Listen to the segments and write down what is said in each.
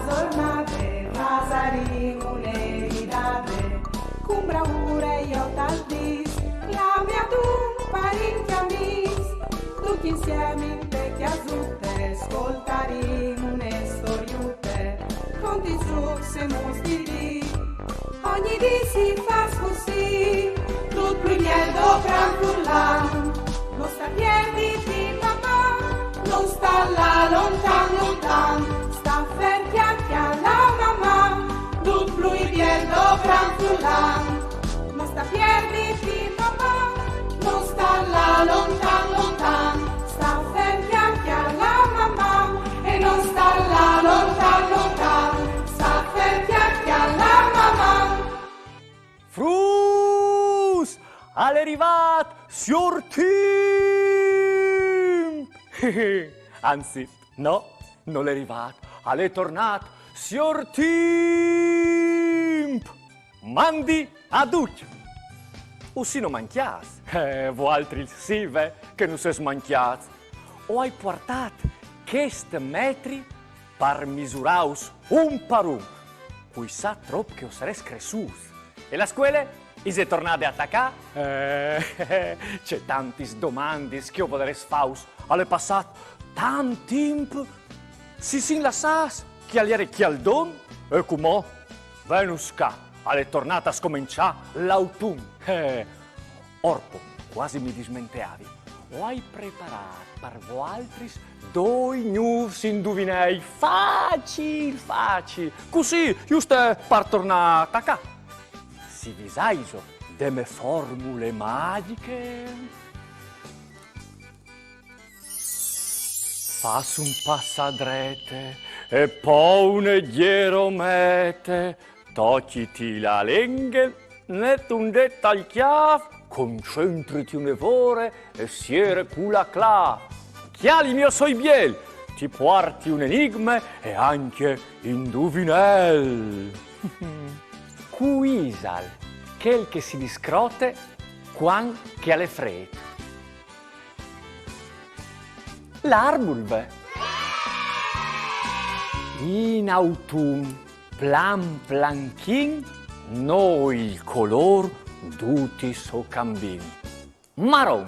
giornate, pasaremo le ridate, con bravura io t'aldis, la mia tu, parenti amici, tutti insieme in vecchia zutte, ascoltaremo le storiute, con di giù se mostri, ogni dì si fa così, tutto il miedo tranquillan, non sta piedi di papà, non sta là lontan, sta fermi alla mamma, tutto il miedo tranquillan, non sta piedi di papà, non sta là lontan, sta fermi alla mamma, e non sta là lontan, sta fermi alla mamma. Frus! Alle arrivat sur timp! Anzi, no, non è arrivat, alle tornat sur timp! Mandi a duc! O si non manchias, voaltri sive che non ses manchiats, o hai portat chest metri par misuraus un par un, cui sa trop che o sares cressus. E la scuola? Ise tornate a attacca? C'è tantis domandis che io poteres faus. Alle passat tant temp si sin lassas che aliere chi al don? E comò? Venusca, alle tornata a scomincià l'autun. Orpo, quasi mi dismenteavi. O hai preparato per voaltris doi news indovinei facil, così, giusto per tornare a attacca. Si visaiso delle formule magiche. Fas un passadrete e poi un leggero mete, tocciti la lingua, net un detto al chiaf, concentrati un'evore e siere cula clav. Chiali mio soi biel, ti porti un enigma e anche indovinel. Cuisal, quel che si discrote, quan che alle fred. L'arbulve. In autun, plan planchin, noi il color duti so cambin. Maron,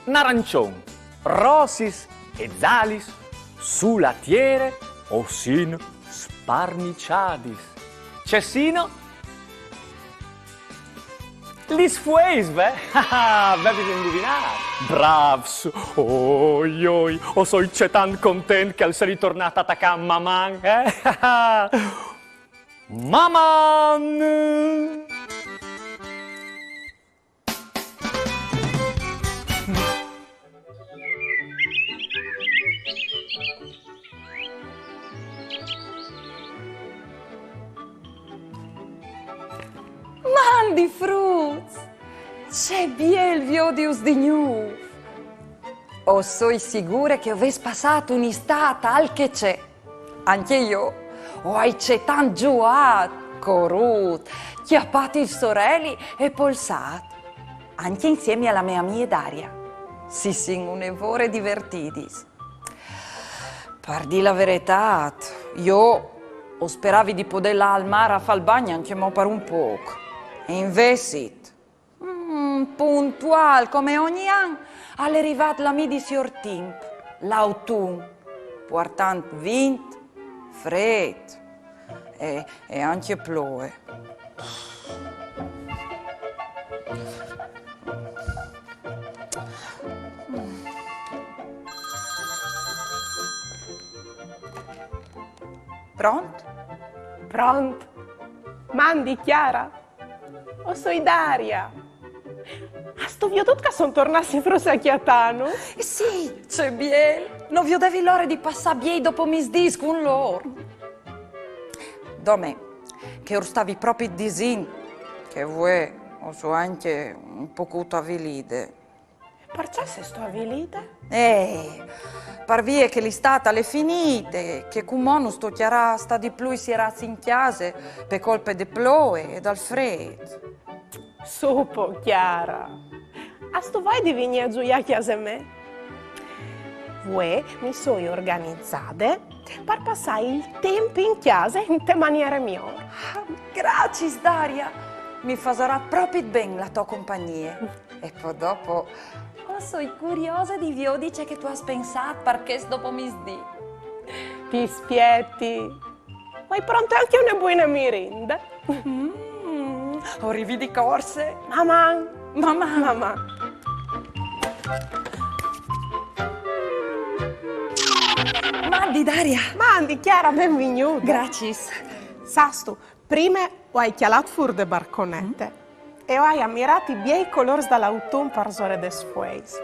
narancion, rosis e zalis, sulatiere o sin sparniciadis. Cessino? Lis fueis, ve? Avete indovinato? Bravs! Oi, oi, o soi c'è tan content che al sei ritornata a attaccare maman, Maman! Mandi fruits! C'è biel viodius di nu! O soi sicura che avessi passato un'estate al che c'è. Anche io. O hai c'è tan giuat, corut, chiappati i sorelli e polsat. Anche insieme alla mia amica Daria. Si sin un'evore divertidis. Per dire la verità, io o speravi di poterla al mare a far il bagno anche mo per un poco. E invece, puntual come ogni anno, è arrivato la mia di sior Timp, l'autunno, portando vento, freddo e anche ploe. Pronto? Pronto? Mandi, Chiara? O soi Daria? A sto viadotto che sono tornati forse a Chiatano? Sì, c'è bien. Non vi devi l'ora di passare bien dopo misdis con loro. Dome, che ora stavi proprio disin, che vuoi, o so anche un po' avvilide. Perciò se sto avvilide? Per via che l'estate è finita, che con non sto chiara sta di più si era in chiesa per colpe di ploe e dal freddo. Supo, Chiara. A sto vai di venire a gioia a chiesa me? Voi mi sono organizzate per passare il tempo in casa in te maniera mia. Grazie, Daria. Mi farà proprio bene la tua compagnia. E poi dopo, sono curiosa di dice che tu hai pensato perché dopo mi sdi. Ti spietti. Ma è pronta anche una buona merenda? Arrivi di corse. Mamma. Mandi, Daria. Mandi, Chiara, benvenuta. Grazie. Sasto, prima ho chialato fuori le barconette e ho ammirato i bei colori dall'autunno per sore des fueis.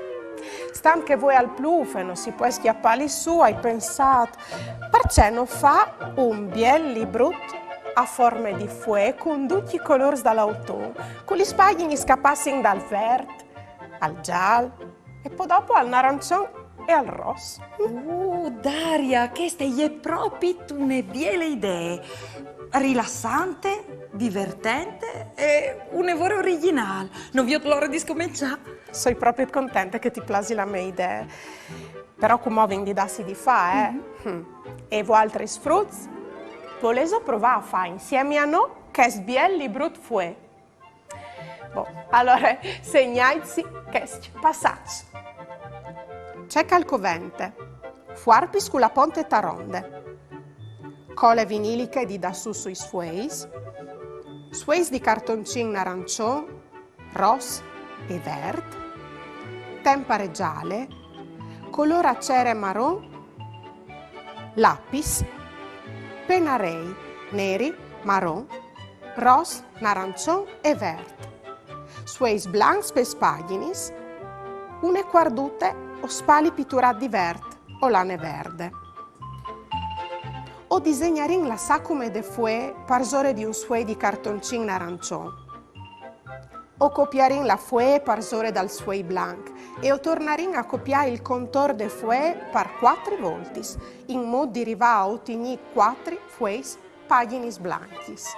Stam che voi al plufeno si può schiappare su, hai pensato, perché non fa un bel librutto a forme di fue con tutti i colori dall'autunno, con gli spagini scappassi dal verde al giallo e poi dopo al arancione e al rosso. Daria, questa è proprio una bella idea. Rilassante, divertente e un lavoro originale. Non vi ho l'ora di scominciare. Sono proprio contenta che ti plasi la mia idea. Però come vendi dassi di fa, E voi altri sfrutti? Volete provare a fare insieme a noi che sbiel librut fue. Allora segnateci che passaggio. C'è calcovente, fuarpis con la ponte taronde, cole viniliche di da su sui sueis di cartoncin arancione, rosso e verde, tempare gialle, colore acere marron, lapis, penarei neri, marron, rosso, arancione e verde, sueis blancs per spaginis, une quardute o spali pitturati di verde o lane verde. O disegnarin la sacume de fue parzore di un suei di cartoncin arancione. O copiarin la fue parzore dal suei blanc e o tornarin a copiare il contor de fue par 4 voltis, in modo di arrivare a ottenere 4 fueis paginis blanchis.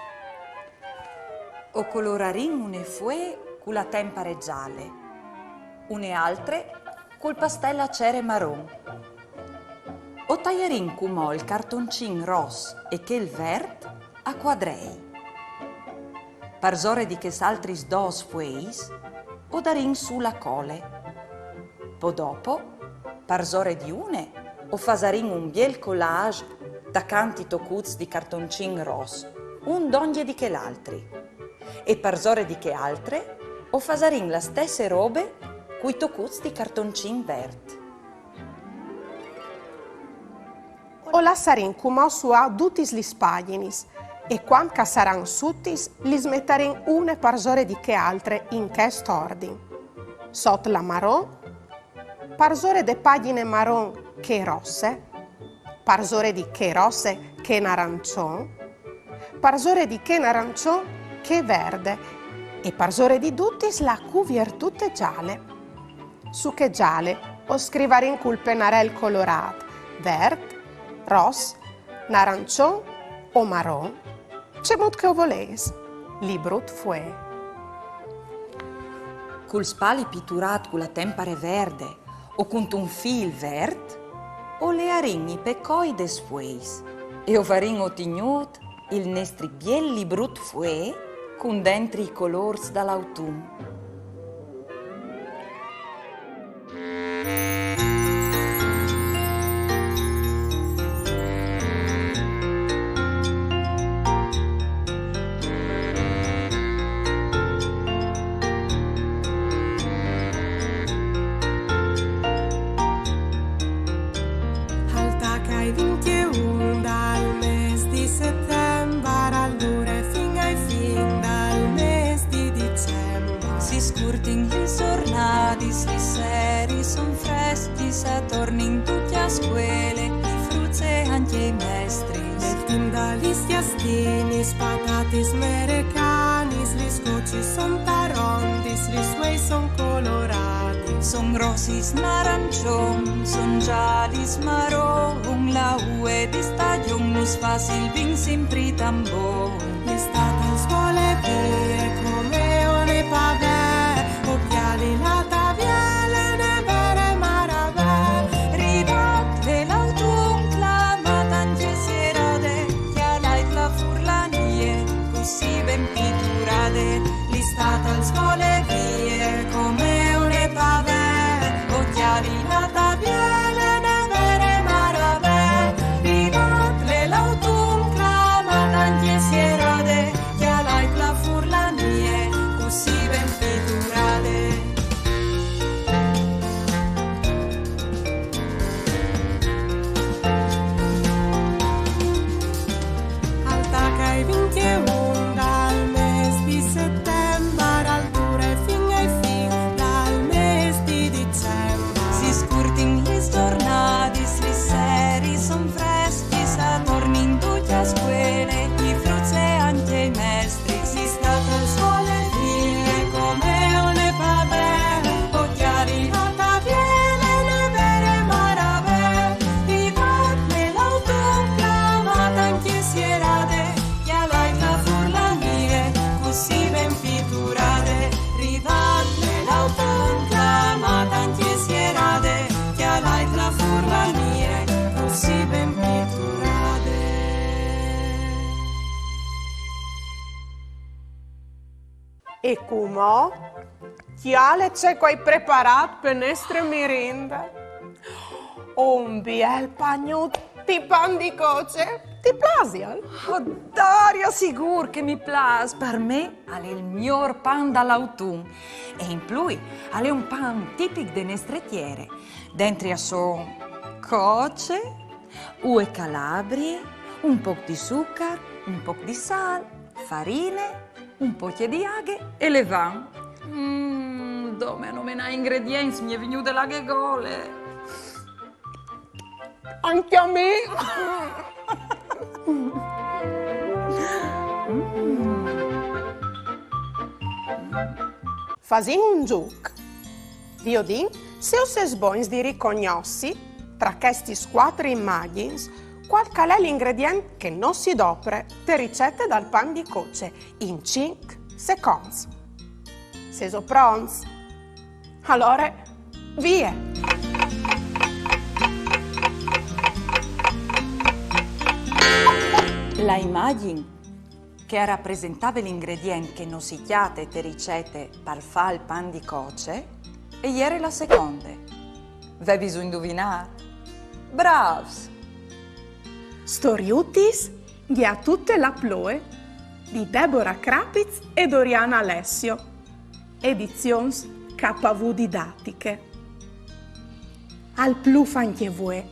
O colorarin une fue con la tempare gialle, une altre col pastello acere marron. O taglierin cumò il cartoncin rosso e che il verde a quadrei. Parzore di che s'altris dos fueis, o darin su la cole. Po dopo, parzore di une, o fasarin un biel collage da canti tocuz di cartoncin rosso, un d'ogni di che l'altri. E parzore di che altre, o fasarin la stesse robe cui tocuz di cartoncin verde. O lassarin cumò su a dutis li spaginis e quam ca saran suttis li smettarin une parzore di che altre in che stordin. Sot la marron, parzore de pagine marron che rosse, parzore di che rosse che n'arancion, parzore di che n'arancion che verde e parzore di dutis la cuvier tutte gialle. Su che gialle o scrivarin col pennarel colorato, verde, rosso, n'arancion o marron, c'è mod che voles, librut fue. Col spali pitturat con la tempare verde o con un fil verde, o le aringhi pecoi des fueis, e o farin otignut il nestri biel librut fue con dentri i colors dall'autunno. Sornadis, li seri son freschi, se tornin tutti a scuole, i frutti e anche i mestri. Nel team dagli stiastinis, patatis merecanis, li scoci son tarondis, li suoi son colorati. Son rossis n'arancion, son giallis marron, la ue di stagion nus facil vin sempre tambon. L'estate in scuole vie come one pavè, occhiali la taviele, ne vere maravè. Riva E come? Chiale c'è quai preparato per nostra merenda? Un bel pagnotto di pan di coce. Ti piace? Oh, Daria, sicuro che mi piace. Per me è il miglior pan dall'autunno. E in più è un pan tipico delle nostre terre. Dentro sono coce, ue calabrie, un po' di zucchero, un po' di sale, farine, un po' di aghe e levain. Dove non me ne ingredienti mi è venuta la gole. Anche a me. Facciamo un gioco. Dio din, se siete buoni di riconosci, tra questi quattro immagini, qual è l'ingrediente che non si dopre per ricette dal pan di coce in 5 secondi. Siete pronti? Allora, via! La immagine che rappresentava l'ingrediente che non si chiate te ricette per fare il pan di coce e ieri la seconda. Ve bisogna indovinare? Bravs! Storiutis di a tutte la ploe di Deborah Krapitz e Doriana Alessio. Edizions KV Didattiche. Al plu fanche voi.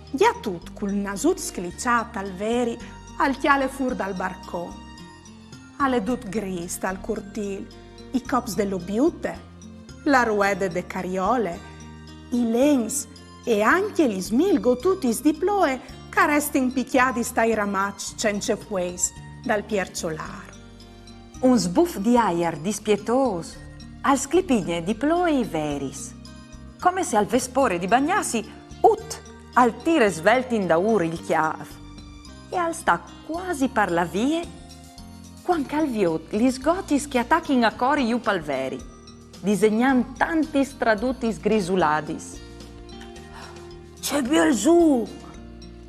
Di a tut col nasut sclicciata al veri al chiale fur dal barcone. Alle dut gris dal cortil, i cops dello biute, la ruede de cariole, i lens e anche gli smilgo tutti di ploe che resti impicchiati stai ramac cence fueis dal pierciolaro. Un sbuff di aer dispietoso, al sclipigne di ploe i veris, come se al vespore di bagnassi ut al tire svelti in daur il chiav, e al sta quasi par la vie, quanche al viot gli sgoti schiatachin a cori iu palveri, disegnan tanti stradutis grisuladis. C'è bel giù!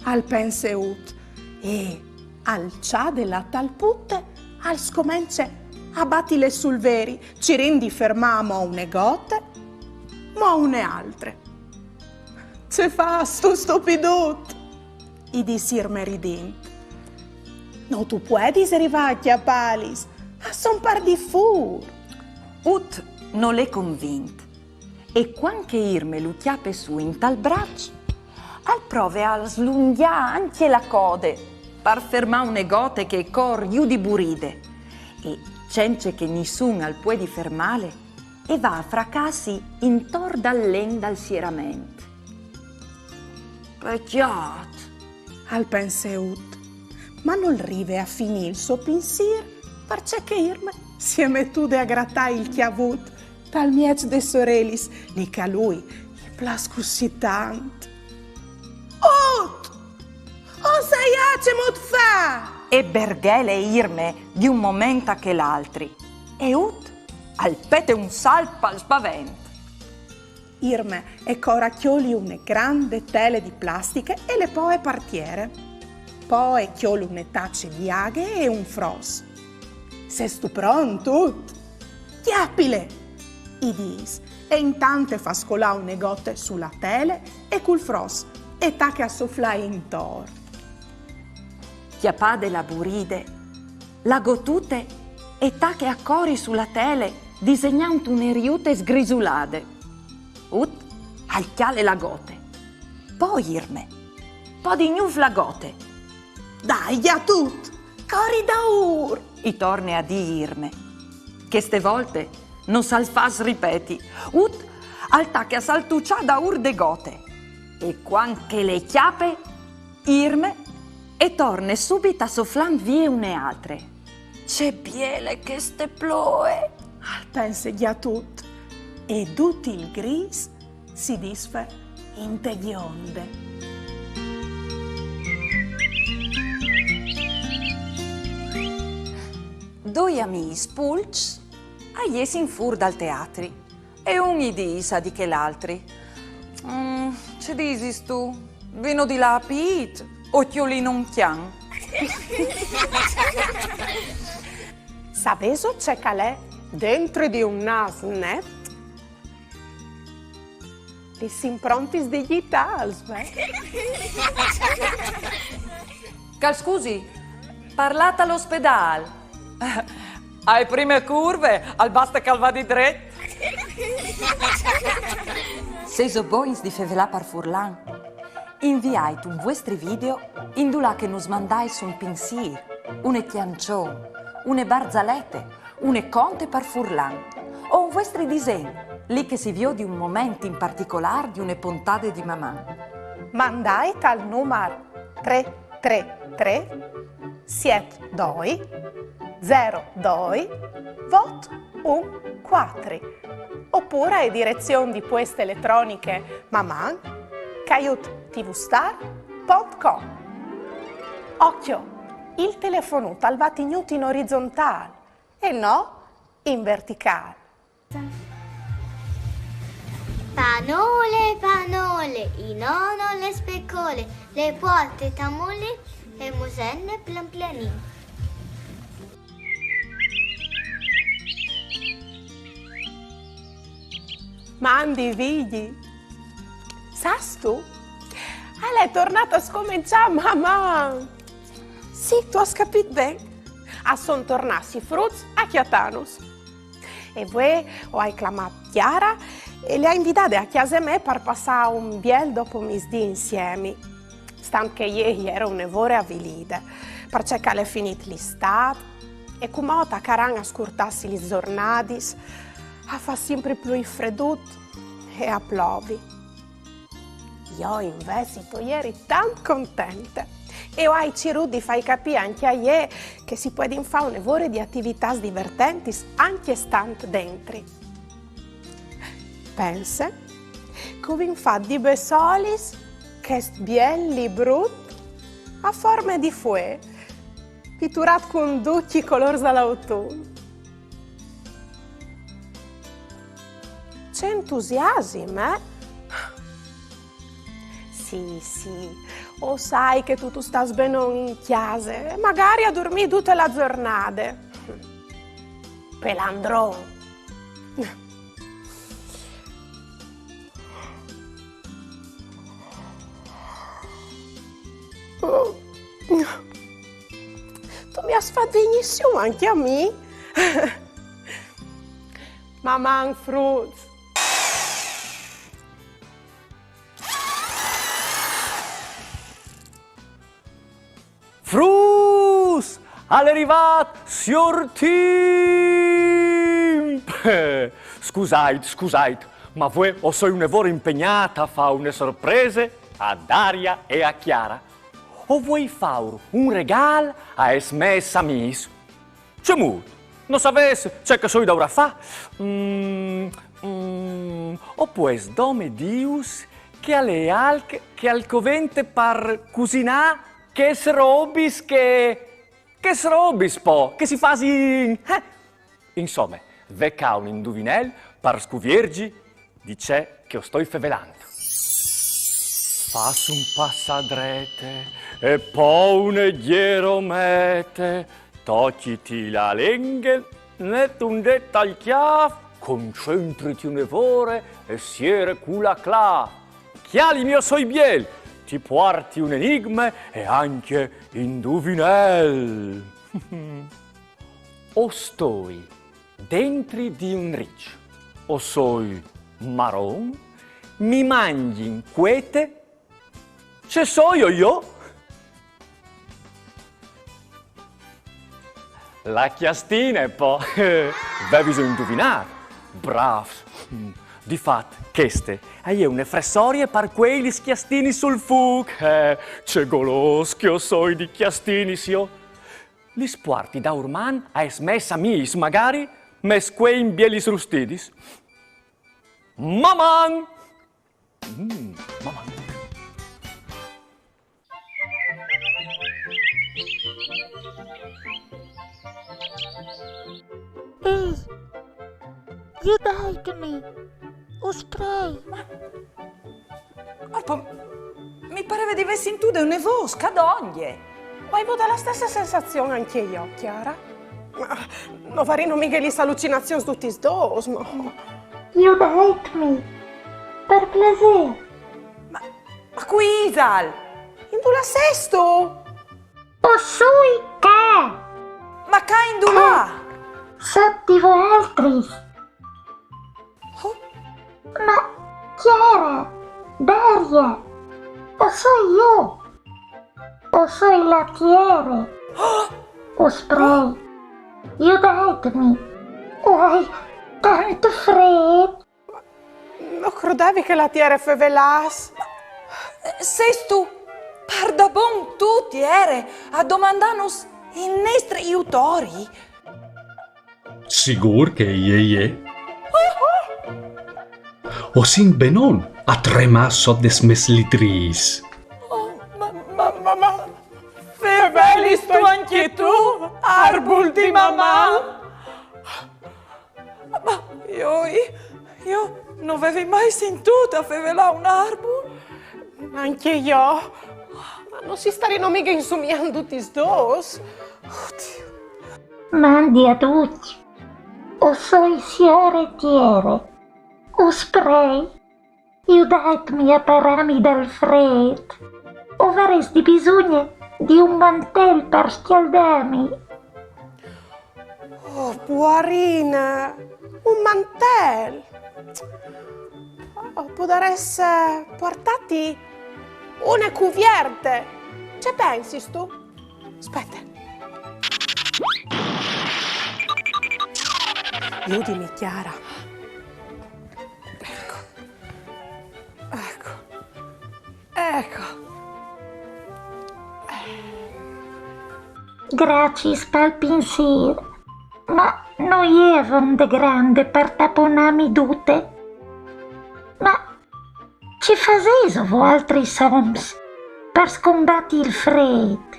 Al penseut e al cià della talputte al scomence abbattile sul veri, ci rendi fermamo une gote, ma une altre. Ce fa sto stupidut! I disirme rident. No tu puedis rivacchi a palis, a son par di fur. Ut non l'è convint, e quanche irme lu chiape su in tal braccio, al prove a slunghia anche la code, par ferma une gote che cor iu di buride, e cence che nissun al può di fermale, e va a fracassi intor dal len dal sieramento. Pecciat! Al penseut, ma non rive a finire il suo pensiero, perché che irme si è mettude a grattare il chiavut tal miec de sorelis, lì che a lui gli plascussi tant. Ut! O sai acemut fa! E berghele irme di un momento che l'altri, e ut al pete un salpa al spavento. Irme e coracchioli une grande tele di plastiche e le poe partiere. Poi chioli une tacce di aghe e un fros. Sei tu pronto? Chiappile! I dis, e intanto fa scolà une gote sulla tele e col fros e tacche a sofflare intor. Chiappade la buride, la gotute e tacche a cori sulla tele disegnando une riute sgrisulade. Ut al chiale la gote, poi irme, poi di gnuf la gote. Dai, a tut! Cori da ur! I torne a dirme, che ste volte non sal fas ripeti, ut al tacche a saltuccia da ur de gote. E quanche le chiape, irme, e torne subito a sofflan vie une altre. C'è biele che ste ploe! Al pense a tut! E tutti il gris si disfe in te bionde. Due amici spulci aiesi in fur dal teatri e uni disa di che l'altri. Ce disis tu? Vino di là a pit, occhiolino un chian. Sapeso c'è calè dentro di un NASnet, les improntis digitals, beh. Cal scusi, parlate all'ospedale. Ai prime curve, al basta calva di dret. Se so boins di fevelà par Furlan, inviait un vostri video indulà che nos mandais un pensier, une tiancion, une barzalette, une conte par Furlan, o un vostri disegni, lì che si vio di un momento in particolare di une puntate di mamma. Mandait al numero 333 72 02 vot 14 oppure a direzione di poste elettroniche maman@tvstar.com. Occhio, il telefono va tenuto in orizzontale e no in verticale. Panole, panole, i nono le speccole, le porte tamole e musenne plan pianino. Mandi figli, sas tu? Lei è tornata a scominciare, mamma. Sì, tu hai capito bene. Sono tornati frutti a Chiatanus. E voi ho chiamato Chiara e le ha invitate a casa me per passare un bel dopo misdì insieme. Stant che ieri era un'evore avvilita, perché è finita l'estate e come ta caran a scurtarsi le giornate, a fa sempre più freddut e a plovi. Io invece ieri tanto contenta e ho cercato di far capire anche a lei che si può fare un'evore di attività divertenti anche stando dentro. Pensa, come fa di besolis che belli brutti a forma di fue, pitturat con ducci color dall'autunno. C'è entusiasmo, eh? Sì, o sai che tu stai bene in chiesa e magari a dormire tutta la giornata. Pelandrone. Tu mi hai fatto benissimo anche a me. Mamma Fruits. Frus! All'arrivato, signor Tim! Scusate, ma voi o sei un'evore impegnata a fare una sorpresa a Daria e a Chiara? O vuoi fare un regalo a esmessa mis? C'è molto, non sapesse, c'è che so da ora fa? O pues dome Dius che alle alche che al covente par cucinare che srobis po, che si fa in... Insomma, vecca un indovinel per scuviergi di c'è che io sto fevelando. Fas un passadrete e poi un gheromete, tocciti la lingua, net un dettaglio chiave, concentrati un'evore e siere cula clav. Chiali mio soi biel, ti porti un enigma e anche indovinel. O stoi dentro di un riccio, o soi marron, mi mangi in quete, ce so io. La chiastina e poi, beh, bisogna indovinare. Bravo. Difatti, queste è una fressoria per quei chiastini sul fuoco. C'è goloschio soi di chiastini, sio. Li sporti da urman a smessa mis, magari, mes quei in bielis rustidis. Maman! Maman. Ehi, aiutami, ostrai. Mi pareva di aver sentito una voce, cadoglie. Ho avuto la stessa sensazione anche io, Chiara. Non faremo mica le allucinazioni tutti i dos, no? You hate me. Per piacere. Ma qui, Isal? Indula sesto! O sui che? Ma che indulà? Sotto altri. Ma chi era? Daria. O so io. O so il lattiere. O spray. You hate me. Why? Tanto freddo. Non credevi che la tiere fevelas? Sei tu, par da bon tutti ere a domandarnos i nostri aiutori? Sigur che ie. O sin benon a trema sot des meslitris. Ma fevelis tu anche tu, arbul di mamma? Ma io non avevo mai sentito fevelà un arbol. Anche io. Ma non si staremo mica insumiando tutti i dos? Oddio. Mandi a tutti. O so il fiore tiere. O spray. You hate me a pararmi dal freddo. O avresti bisogno di un mantello per scaldarmi. Oh, Puarina, un mantel. Oh, può essere portati una cuvierte. Ci pensi tu? Aspetta. Aiutami, Chiara. Ecco. Grazie pel pensiero. Ma non erano de grande per taponarmi tutte. Ma ci faceso voi altri soms per scombattere il freddo?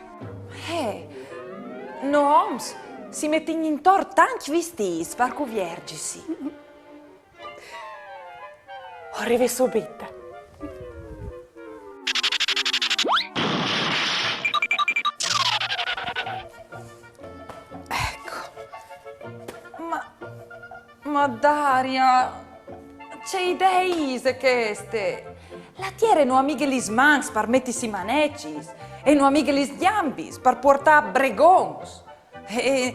No, oms, si mettono intorno tanti vestiti per cuviergersi. Arrivi subito. Ma Daria, c'è idee queste? La tiere no amiche lis mans per mettersi manecis e no amiche lis gambis per portare bregons e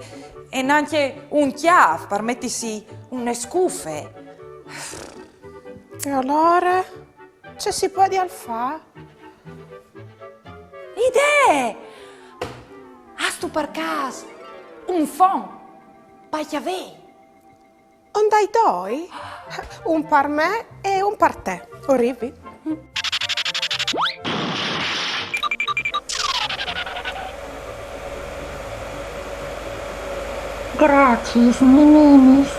neanche un chiaf per mettersi une scuffe. E allora? Ci si può dire fa? Idee! Hast tu per caso un fon? Paiavè? Un dai doi? Un per me e un per te. Arrivi? Grazie, meninis.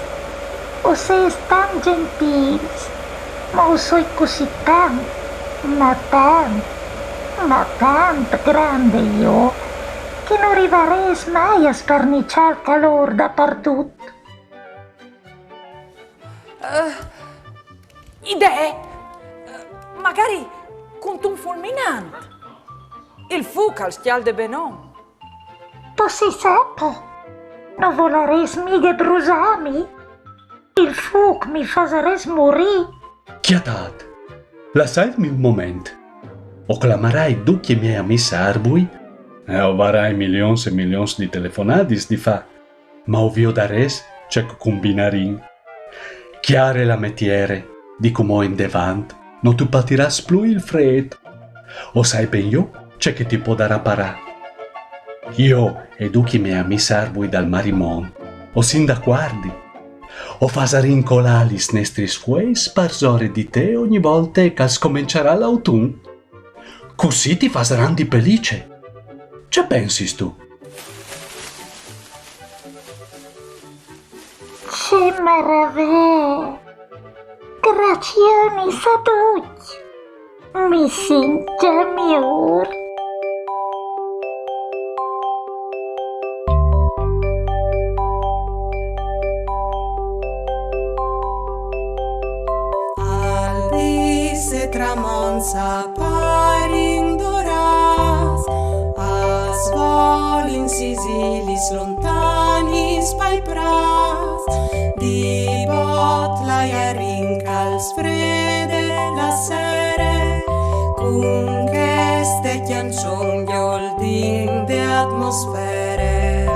O sei tan gentils. Ma o soy così tanto, ma tanto grande io, che non arriverei mai a sparniciare calore dappertutto. Idee? Magari con un fulminante. Il fuoco al schialde benon. Possi sapere, non voleres mica bruciarmi? Il fuoco mi faceres morire. Chiatat, lasciatemi un momento. O clamarai tutti i miei amici arbui, e o varai milioni e milioni di telefonadis di fa, ma o vi dares c'è combinarin. Chiare la metiere, di come in devant, non tu patiras più il freddo. O sai ben io, c'è che ti può dare a parà. Io e tutti i miei amici arbui dal marimon, o sin da guardi. O fasarin colalis nestris fuei sparsore di te ogni volta che scomincerà l'autunno. Così ti fasaran di pellice. Che pensi tu? Che meraviglia! Grazioni a tutti! Mi sento migliore. Tramonza parin doras, as volin sisilis lontanis atmosfere.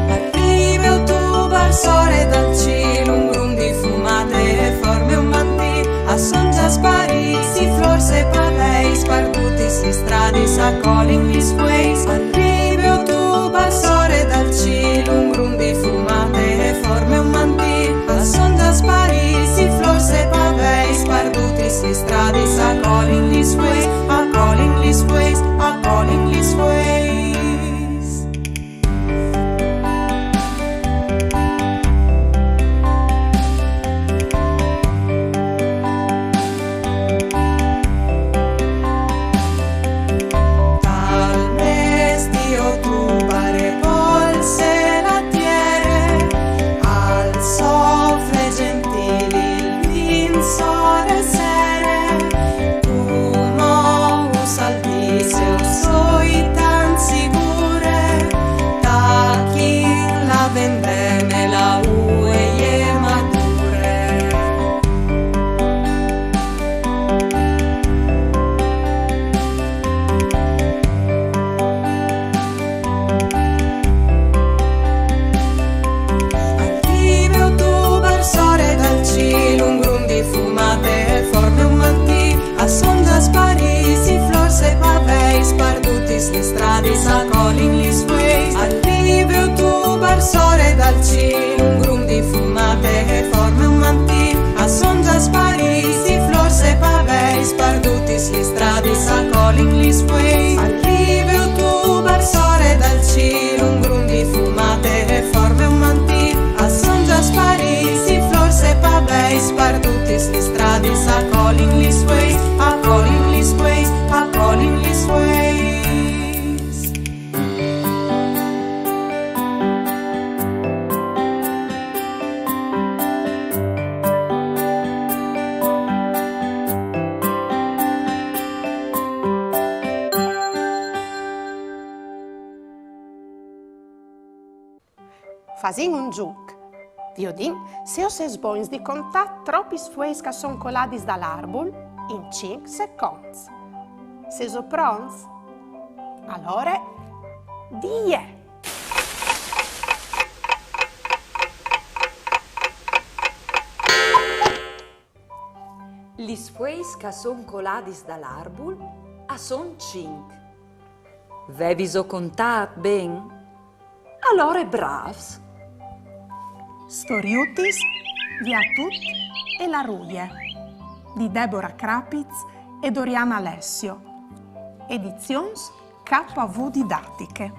Arriva tu al sole dal cielo, un grum di fumate e forme un mantì, a son già sparisi, flors e paveis, spartuti si stradi, sa calling these ways. Arriva tu al sole dal cielo, un grum di fumate e forme un mantì, a son già sparisi, flors e paveis, spartuti si stradi, sa calling these ways, a calling these ways, a calling these ways. Le strade sa calling these ways. Arriva tu bar sole dal cielo, un grum di fumate che forme un mantì, a son già sparisi, flors e pavei, sparduti le strade sa calling these ways. Arriva tu bar sole dal cielo, un grum di fumate che forme un mantì, a son già sparisi, flors e pavei, sparduti le strade sa calling these ways, a calling these ways, a calling these ways. Fazin un giuc. Diodin, se os es bons di contar tropis fueis che son coladis dall'arbol in 5 secondi. Se so prons, allora, die! Lis fueis che son coladis dall'arbol a son 5. Vevis o contat ben? Allora bravs. Storiutis, Viatut e la Ruie di Deborah Krapitz e Doriana Alessio. Edizions KV Didattiche.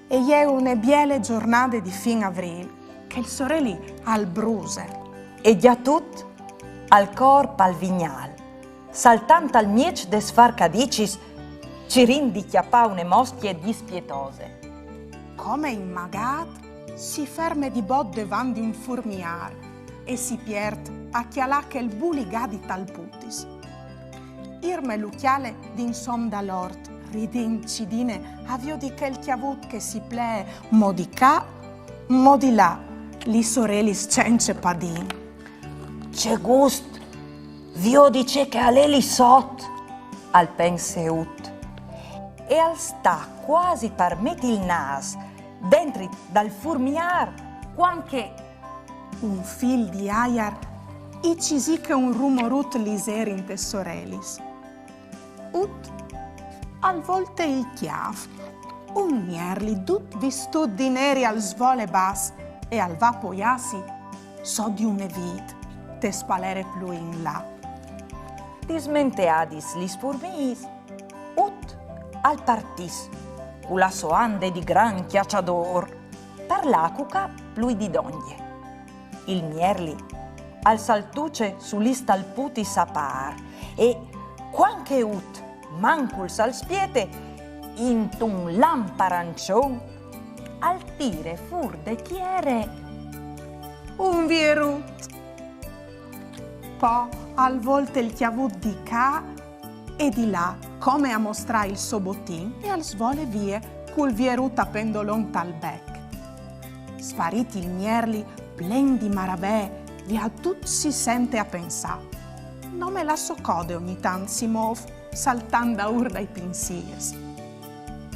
E è una biele giornata di fin avril che il sorelli al bruse. E già tut al corp al vignal, saltant al miec des farcadicis, ci rindi chiappa une mostie dispietose. Come in magat si ferme di bot davanti un furmiar e si piert a chialà che il buligà di talputis. Irme lucchiale d'insom da lort, ridin cidine, avio di quel chiavut che si plee modicà, modilà, li sorelis cence padin. C'è gust, vio dice che a lei sot, al penseut, e al sta quasi par metti il nas, dentro dal furmiar, quanche un fil di aiar, i cisi che un rumorut liser in te sorelis. Ut, al volte il chiav, un mierli dut vistut di neri al svole bas e al vapoiasi, so di un vid, te spalere più in là. Dismenteadis lis furmis, ut al partis, cu la soande di gran chiacciador, per l'acuca plui di dogne. Il mierli al saltuce sull'istalputi sapar e quanche ut mancul sal spiete intun lamparancion al tire fur de chiere un vierut. Po al volte il chiavut di ca e di là come a mostrare il sobotin e al svole vie col vierut a pendolon tal bec. Spariti il mierli, plen di maravè, vi a tutti si sente a pensare. Non me la so code ogni tanto si muove, saltando a urla i pensieri.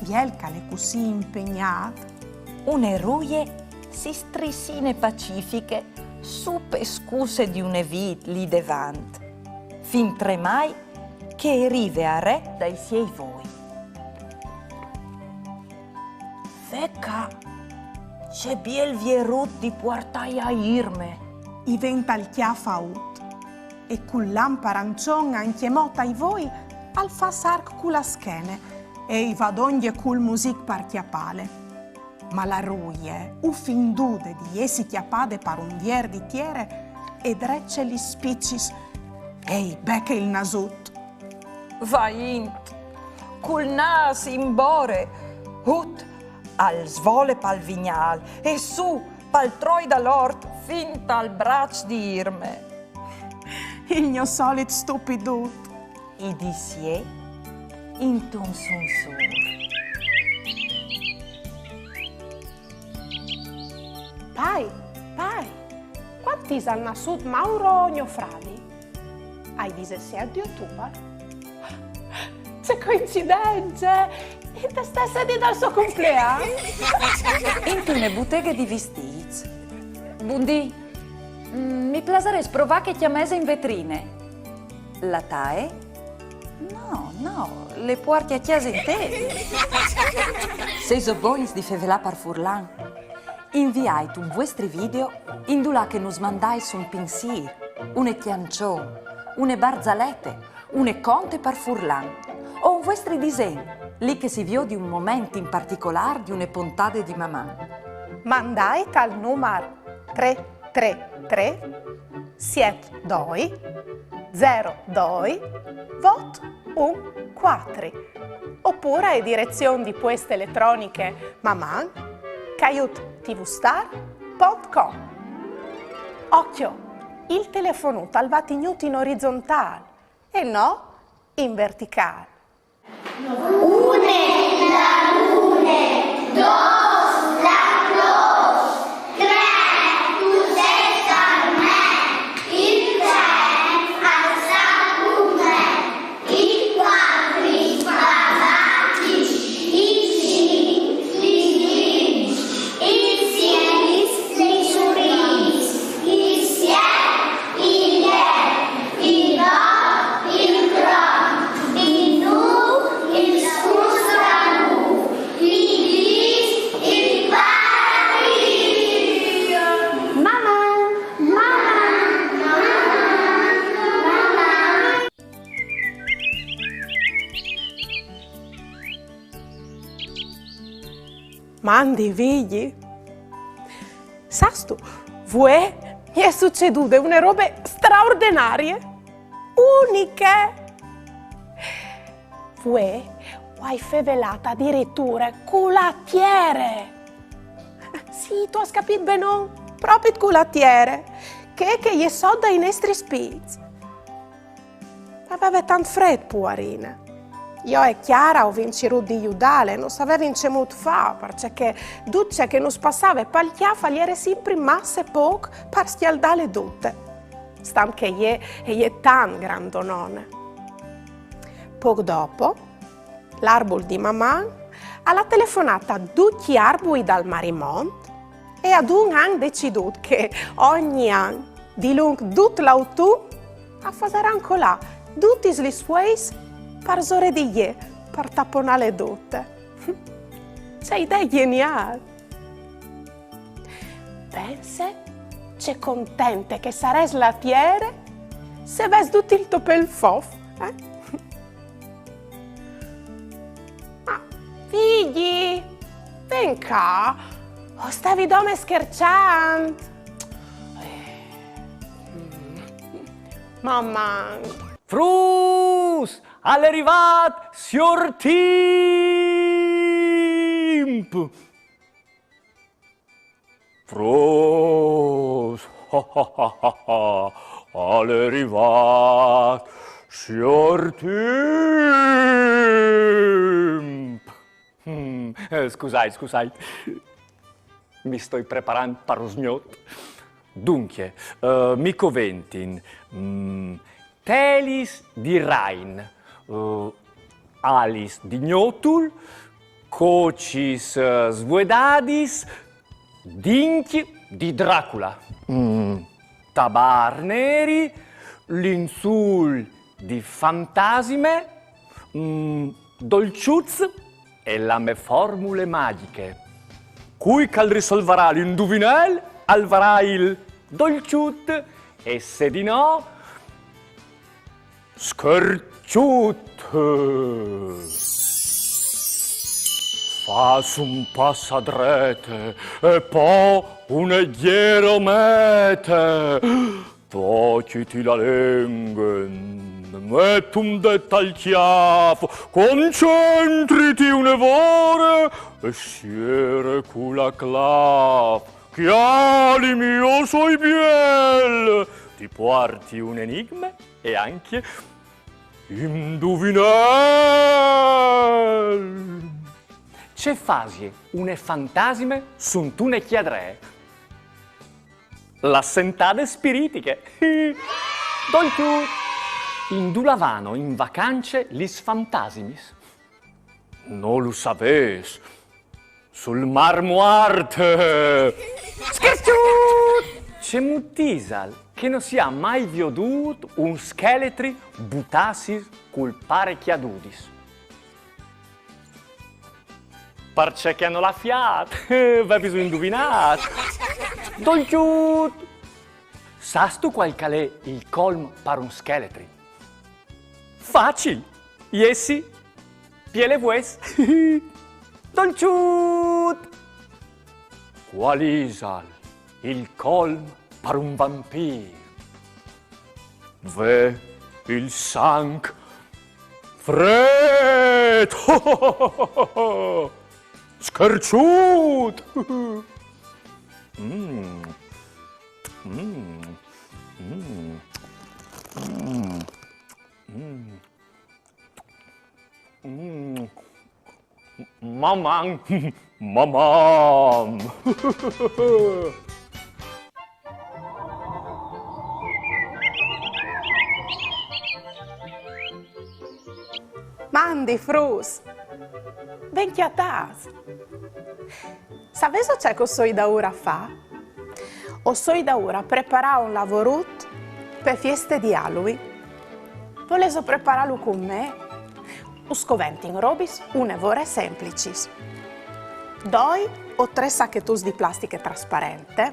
Vielca le così impegnata. Une ruie si strissine pacifiche su pescuse di une vit lì devant, fin tremai che arrive a re dai siei voi. Fecca, c'è biel vierut di portai a irme. Diventa il chiafa ut, e con lampa arancione anche mota i voi al fa sarc con la schene e i vadoglie col music par chiapale. Ma la ruie, u fin dude di essi chiapade par un vier di tiere e drecce li spiccis e i becche il nasut. Vai int, col nas in bore, ut al svole pal vignal e su pal troi dall'ort fin tal braccio di irme. Il mio solit stupidut. I di sie in un sunsur. Pai, quanti hanno nasut Mauro Gnofradi? Hai 17 di ottobre? C'è coincidenza! E te stessa di dal suo compleanno? In una bottega di vestiti. Buondì, mi piacerebbe provare che chiamese in vetrine. La tae? No, le porti a chiesa in te. Se so buonis di fevelà par furlan, inviate un vostri video in dula che nos mandais un pensier, une chiancione, une barzalette, une conte par furlan, o un vostri disegni, lì che si vio di un momento in particolare di une puntate di mamma. Mandai al numero 333 72 02 vot 14 oppure a direzione di poste elettroniche maman@tvstar.com. Occhio, il telefono va tenuto in orizzontale e no in verticale. Mandi figli? Sasto, vuoi? Mi è succedute una roba straordinarie, uniche. Vuoi? Hai fevelata addirittura culattiere. Sì, tu hai capito bene, no? Proprio il culattiere, che gli so dai nostri spizzi. Ma aveva tanto freddo, poverina. Io e Chiara ho vinciuto di aiutare, non sapeva vincere fa, perché duce che non passava per il chiafa gli era sempre massa poco per schialdare tutte. Stam che è tan grandonone. Poco dopo, l'arbol di mamma ha telefonato a tutti arbui dal Marimont e ad un anno deciso che ogni anno, di lungo tutto l'autunno, a fare ancora tutti gli suoi per zore di ie, per tapponare le dotte. C'è idea geniale. Pensa, c'è contente che sarai slatiere se ves tutto il topel fof, eh? Ma, figli, ven qua, o stavi dome scherzando? Mamma. Frus! All'arrivat, signor Timp! Frus! All'arrivat, signor Timp! Scusate. mi sto preparando per lo sgnot. Dunque, mi coventin telis di Rhein, alis di gnotul, cocis svuedadis, dinchi di Dracula, tabar neri, l'insul di fantasime, dolciuz e lame formule magiche. Cui cal risolverà l'indovinel, alvarà il dolciut e se di no, scherciut. Fas un passa drete e poi un eghiero mete. Tociti la lingua, mettum detta al chiafo, concentriti un'evore e siere cula clav. Chiali mio soi biel, ti porti un enigma e anche indovinel. C'è fasie une fantasime sunt une chiadre. L'assentade spiritiche. Dolciu. Indulavano in vacanze lis fantasimis. Non lo saves. Sul mar Muarte. Scherziut! C'è mutisal che non si ha mai viodut un scheletri butassis col pare chiadudis. Perché che hanno la fiat, va bisogno indovinare. Dolciut! Sas tu qual è il colmo per un scheletri? Facile! Iesi, piele vues. Dolciut! Qual isal il colmo per un vampir? Ve il sang fred! Scherciut! Mamam! Mamam! Mandi, frus! Ben chiatas! Sabes o c'è che soi da ora fa? O soi da ora preparare un lavorut per feste di Halloween. Voleso prepararlo con me? O scoventin robis un'evore semplicis. 2 o 3 sacchetus di plastica trasparente,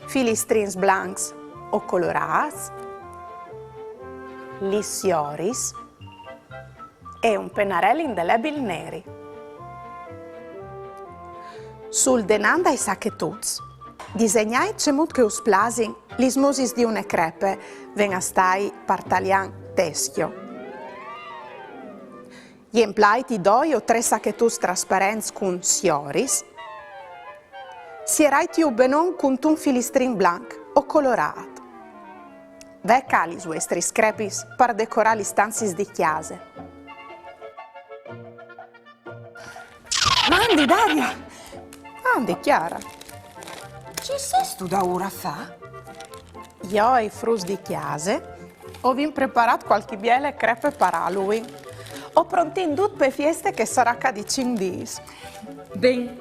filistrins blancs o colorats, lissioris e un pennarello indelebile neri. Sul denanda i sacchetuts, disegnai cemut che us plasin lis musis di une crepe venastai partalian teschio. Gli emplaiti 2 o 3 sacchetus trasparents con sioris, sierai tiu benon con un filistrin blanc o colorat. Ve calis vuestris crepis per decorare stanzis di chiase. Mandi, Daria! Andi, Chiara. Ci sei tu da ora fa? Io e i frus di chiase ho vin preparato qualche biele crepe per Halloween. Ho prontin tut per feste che sarà di 5 dis. Ben,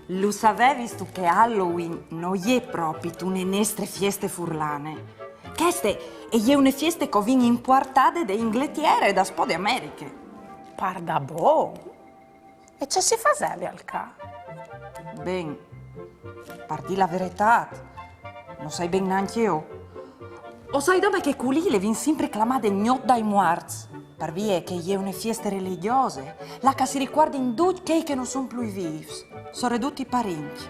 lo sapevi tu che Halloween non è proprio une nestre feste furlane. Queste è una feste che vengono importate da ingletiere e da spo di Americhe. Parda boh. E ce si facevi al ca? Ben, parti la verità, non sai ben neanche io. O sai dove che culile vin sempre clamate gnot dai muarts, per via che è una festa religiose, la che si riguarda in tutti che non sono più vivi, sono tutti parenti.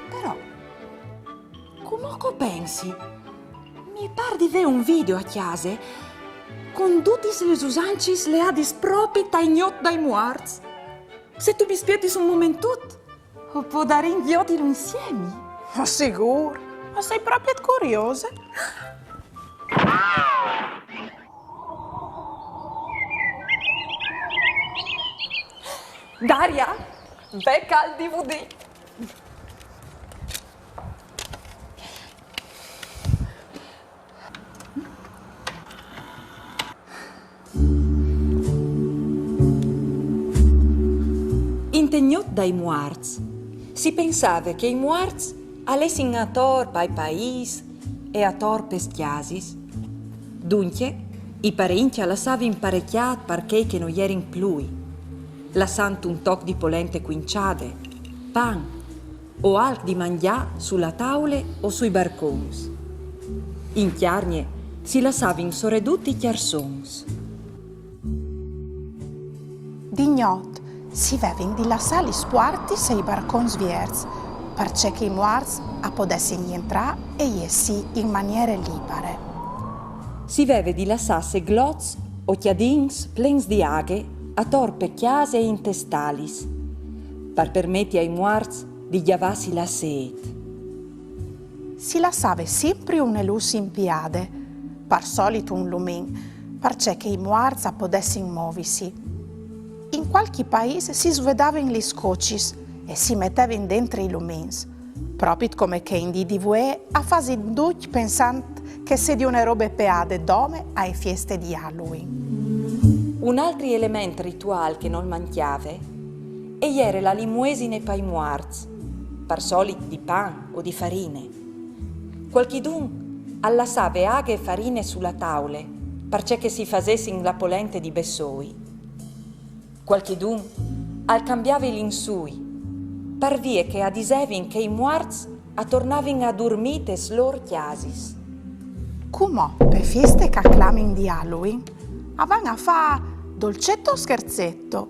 Però, come pensi? Mi pare di vedere un video a chiase con tutti le usanci le ha dispropri dai gnot dai muarts. Se tu mi spieghi un momento, può dare inghiottilo insieme. Ma sicuro? Ma sei proprio curiosa? Daria, becca il DVD. Integnot dai muarz. Si pensava che i muarz alessin a tor pai pais e a tor pestiasis. Dunque, i parenti lasciavano imparecchiat perché che non erin plui, lasciando un toc di polente quinciade, pan o alc di mangià sulla tavole o sui barcons. In chiarnie si lasciavano soreduti i chiarsons. Dignot si veven di lasciare gli spuarti e i barcons vierz, perché i muarz a potessero entrare e essi in maniere libere. Si veve di lasciasse glots o chiadins plens di aghe a torpe chiase e intestalis, per permettere ai muarz di chiavarsi la sete. Si lasciava sempre una luce in piade, per solito un lumin, perché i muarz potessero muoversi. In qualche paese si svedavano gli scotches e si mettevano dentro i lumins, proprio come che in DDVE a fase duc pensando che se di una robe peade dome ai feste di Halloween. Un altro elemento rituale che non mangiava era la limuesine per i muarz, per solito di pan o di farine. Qualchidun allassava aghe e farine sulla tavola, perché si facessero la polente di bessoi. Qualchidun al cambiava l'insui, per vie che adisevin che i muarz tornavano a dormite slor chiasis. Come per feste che acclamin di Halloween, avevano a fa dolcetto o scherzetto,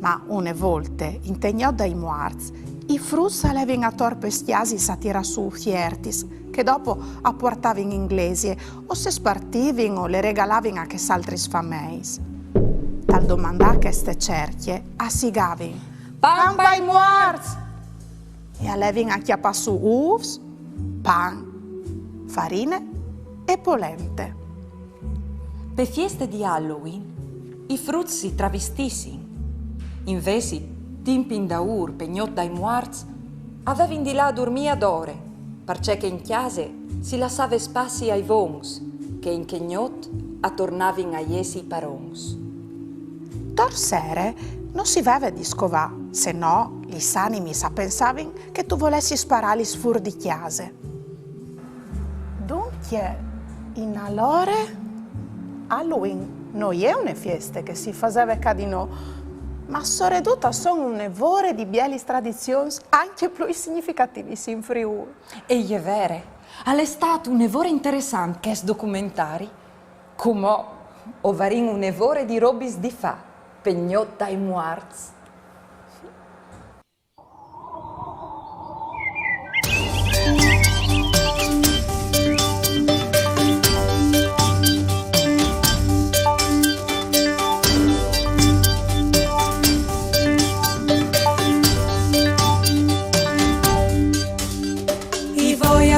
ma une volte, integnò dai muarz, i frutti salevano a torpe stiasis a tira su fiertis, che dopo apportavano inglesi o se spartivano o le regalavano a che s'altri sfameis. Tal domandà che ste cerchie assigavano pan pai muarz e alevano a chiappa su uvs, pan, farine e polente. Per feste di Halloween, i frutti si travestissin. Invece, timpin da pegnot dai muarz, avevano di là a dormire ad ore, perché in chiase si lasciava spazio ai vons, che in chegnot tornavano a iesi parons. Torsere non si veve di scovà, se no gli sanimi sa pensavano che tu volessi sparare sfur di chiase. Dunque, in allora, Halloween non è una festa che si faceva cadino, ma soprattutto sono un'evore di bieli tradizioni anche più significativi in Friuli. E è vero, è stato un evore interessante che è documentari, come ovarin un evore di robis di fa, pegnot dai muarz.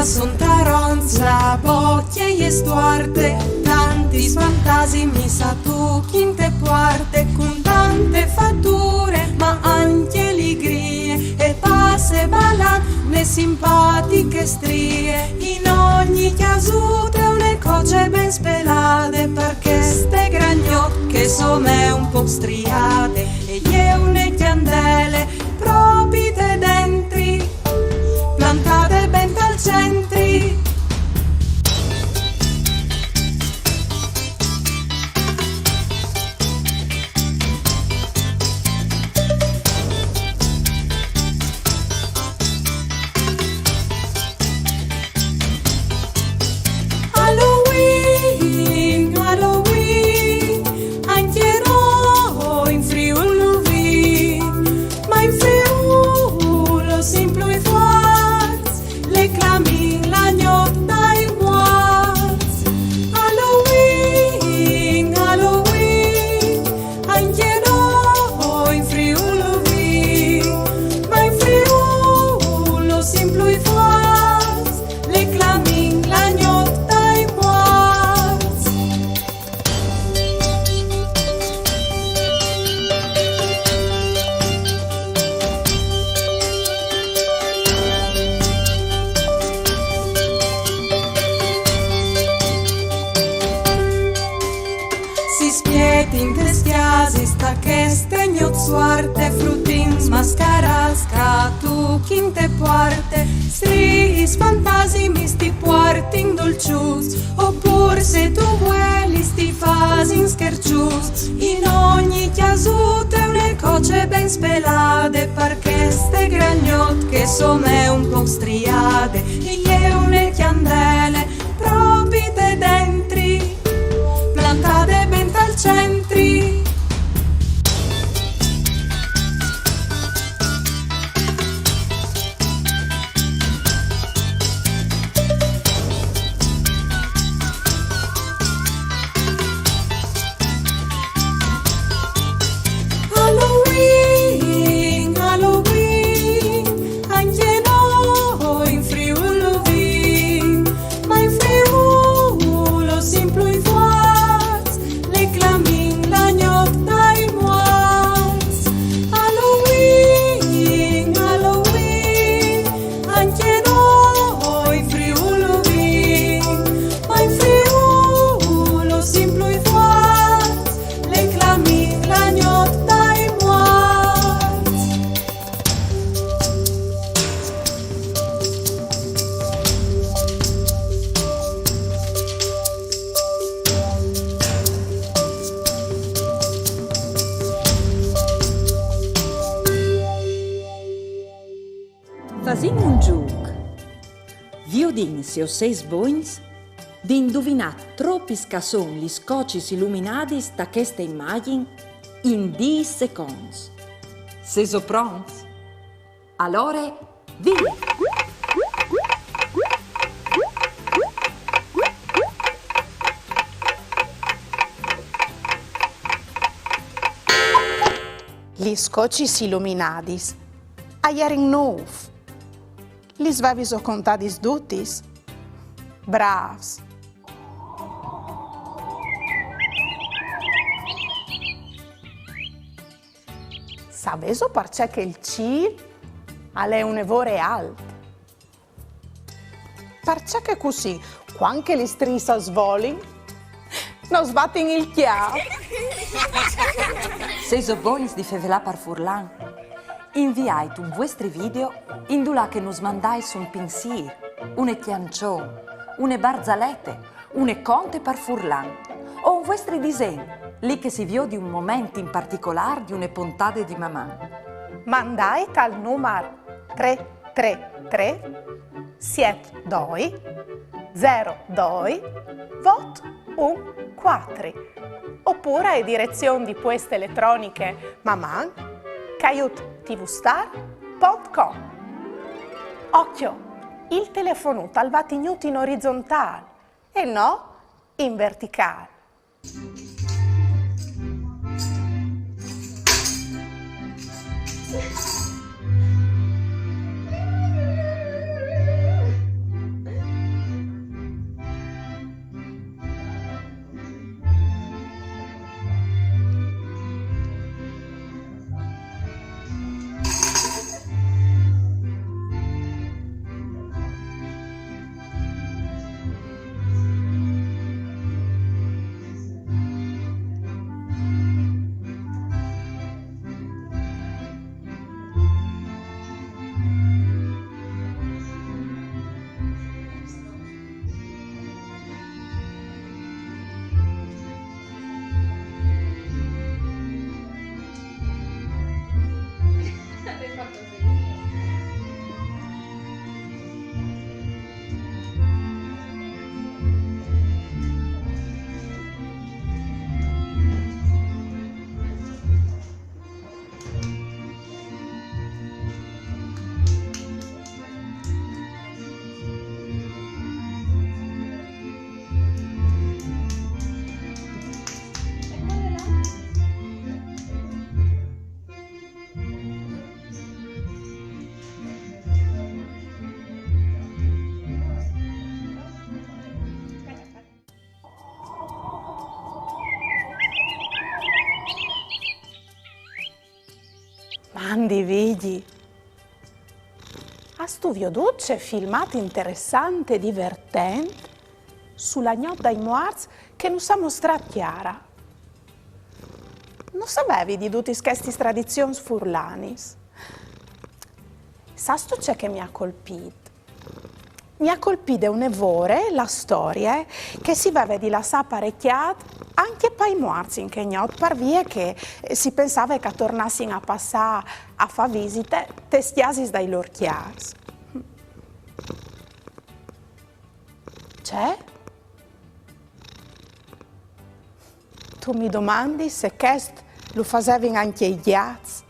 Sunt taronza, bocchie e stuarte, tanti fantasmi sa tu chinte puarte, con tante fatture, ma anche allegrie, e passe balan, ne simpatiche strie, in ogni casute une coce ben spelate, perché ste gragnot che sono un po' striate, e gli une candele, propite dentri, plantate ben al centri. Halloween, Halloween, anche noi in Friuli, ma i sta che stegno suarte fruttins mascaras ca tu quinte puarte stris fantasimis ti puartin dolcius oppur se tu vueli sti fasin schercius in ogni chiasute une coce ben spelade perché ste gragnot che some un po' striade e une chiandele propite dentri plantate ben al centri. Halloween, Halloween, anche noi in Friuli vin, ma in Friuli simplu i vuots, le clamin la gnot dai muots. Halloween, Halloween, anche noi in Friuli vin, ma in Friuli simplu i vuots, le clamin la gnot dai muots. Fasim un giuc. Viodin se o seis boins di indovinat tropis ca son gli scocis illuminadis da questa immagine in 10 seconds. Se so pronts? Allora, via! Gli scocis illuminadis, aieren nov. Lis vavis o contadis dutis. Bravs. Saveso perché che il ciel è un evore alto. Perché che così, quando le strisa svolin, non sbattin il chiaro. Se so boins di fevelà par furlan, inviai un vostri video indulà che nos mandais un pensier, une chiancion, une barzalette, une conte par furlan, o un vostri disegno, lì che si vio di un momento in particolare di une puntate di mamma. Mandai al numero 333 72 02 vot 14 oppure a direzione di poste elettroniche maman caiutvstar.com. Occhio, il telefono va tenuto in orizzontale e no in verticale. Mandi vidi. A sto vioduce filmato interessante e divertente sulla gnocca dai Moarz che non sa mostrare chiara. non sapevi di tutti questi tradizioni furlanis? Sasto c'è che mi ha colpito? Mi ha colpito un evore la storia che si vede di la sa parecchiata anche per i morti in Kenyot, per via che si pensava che tornassero a passare a fare visite testiasi dai loro chiari. C'è? Tu mi domandi se questo lo facevano anche i ghiazzi?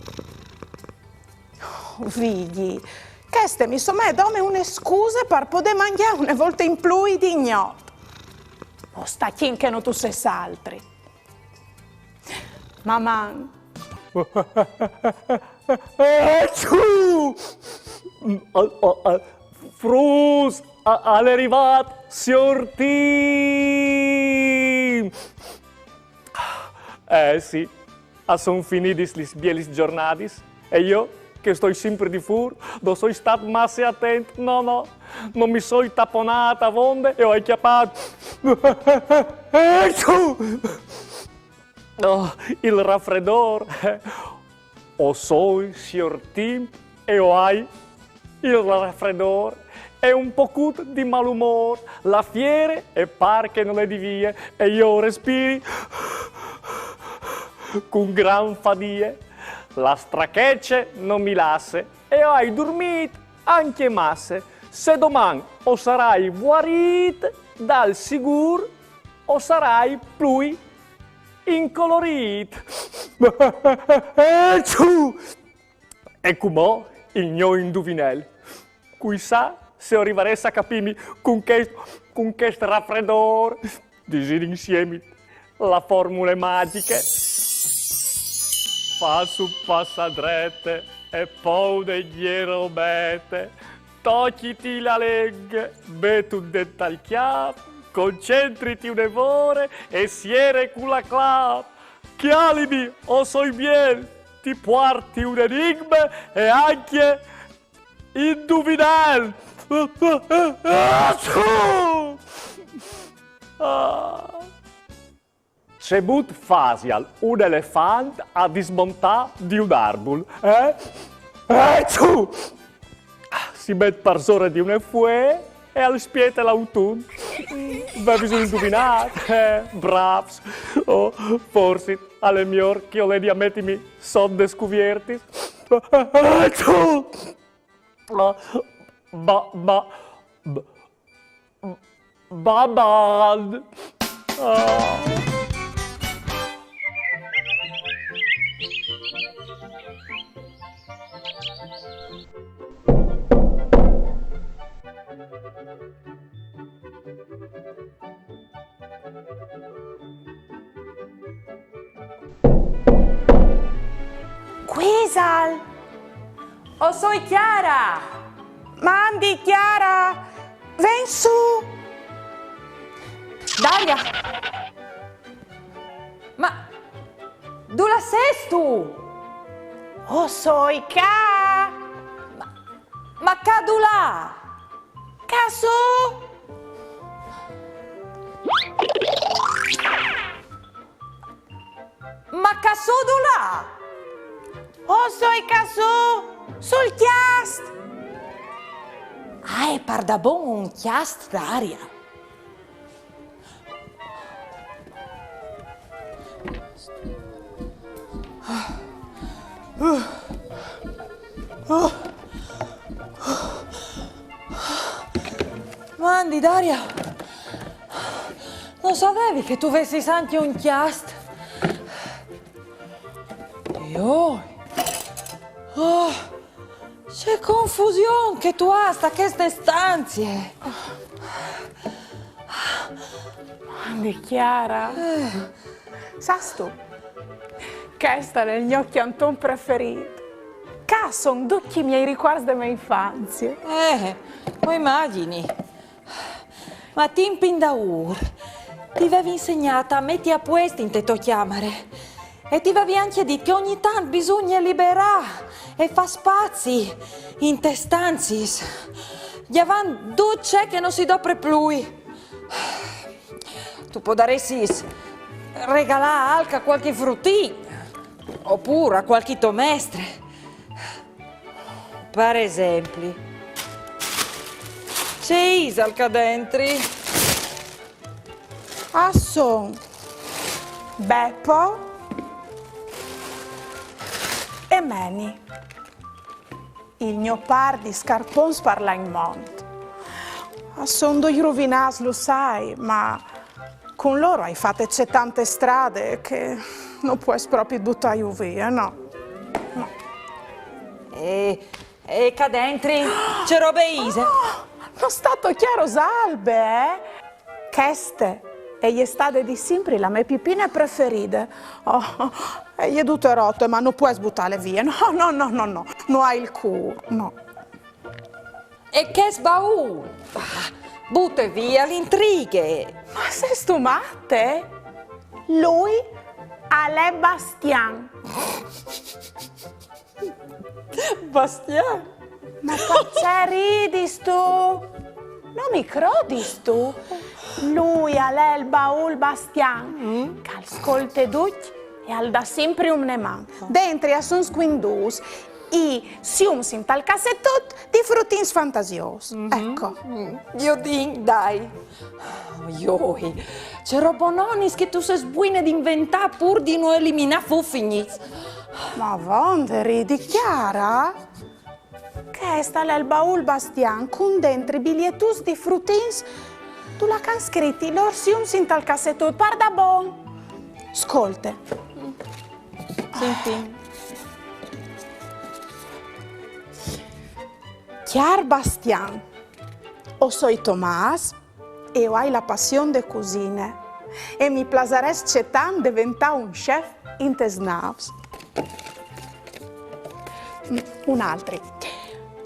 Oh, vedi, queste mi sono come una scusa per poter mangiare una volta in più di gnotto. O sta chi che non tu sei altri. Mamma. Frus, all'arrivato, signor Tim! Sì, sono finiti le bielis giornate e io, che sto sempre di fuori, non sono stato massa attento, no, non mi sono tapponata a vonde e ho acchiappato. Oh, il raffreddore. O sono signor Tim e o hai il raffreddore. È un po' di malumore, la fiere e pare che non è di via e io respiri con gran fadia. La strachecce non mi lascia e hai dormito anche masse. Se domani o sarai guarito dal sicuro o sarai più incolorito. E come il mio indovinello, cui sa se arriveresti a capirmi con questo raffreddore, disegni insieme la formule magiche. Fa su passadrette e poi degli robette, tocciti la leg, betu un dettagliato, concentriti un evore e siere con la clap. Chialimi, o soi bien, ti porti un enigma e anche indovinel. C'è but facial un elefante a dismontare di un arbol, si mette per sore di un fue e al spiete l'autunno. Va bisogna indovinare, bravs. Oh, forse alle mie orchie le diamettimi sono descubierti. Babad. Quisal! Oh, soy Chiara! Mandi, Chiara! Ven su! Daria! Ma... dove sei tu? Oh, soy ca! Ma cadula! Casu! Ma casodula! Oh, soy casu! Sul chiast! Ah, è par da bon un chiast d'aria. Mandi, Daria, non sapevi che tu avessi anche un chiast? Io? Oh, c'è confusione che tu hai sta queste stanze. Mandi, Chiara. Sai tu? Questa è il mio chianton preferito. Che sono tutti i miei ricordi della mia infanzia. Lo immagini. Ma ti impindaur, ti avevi insegnata a mettere a posto in tetto chiamare e ti avevi anche detto che ogni tanto bisogna liberare e fa spazi in te stanze. Gli avan duce che non si dopre più. Tu potresti regalare anche qualche fruttina. Oppure a qualche mestre. Per esempio, c'è Isal che dentri. Asson, Beppo e Manny. Il mio par di scarpons parla in mont. Asson due rovinas, lo sai, ma con loro hai fatte c'è tante strade che non puoi proprio buttare via, no? E che dentri c'è robe Ise. Non stato chiaro salve, eh? Queste e gli stade di sempre la mia pipine preferite. Oh, e gli tutte rotte, ma non puoi buttarle via. No, non hai il culo, no. E che sbaù! Butta via l'intrighe. Ma sei stu matte? Lui è Bastian. Bastian? Ma perché ridi tu? Non mi credi tu? Lui è il baul Bastian, che ascolta tutti e al da sempre un neman. Dentro a sono squindus e si in tal cassettot di fruttins fantasiosi. Ecco. Io dico, dai. Ioi, c'è robononis che tu sei buona di inventare pur di non eliminare fuffigniz. Ma vonderi, di Chiara? Che sta nel baul Bastian con dentro i bigliettus di fruttins tu la can scritti lor sium in tal cassettot parda bon. Ascolte. Senti. Chiar Bastian, o soy Tomàs e ho hai la passione de cucine e mi plasares cetan diventare un chef in tes naus. Un altro.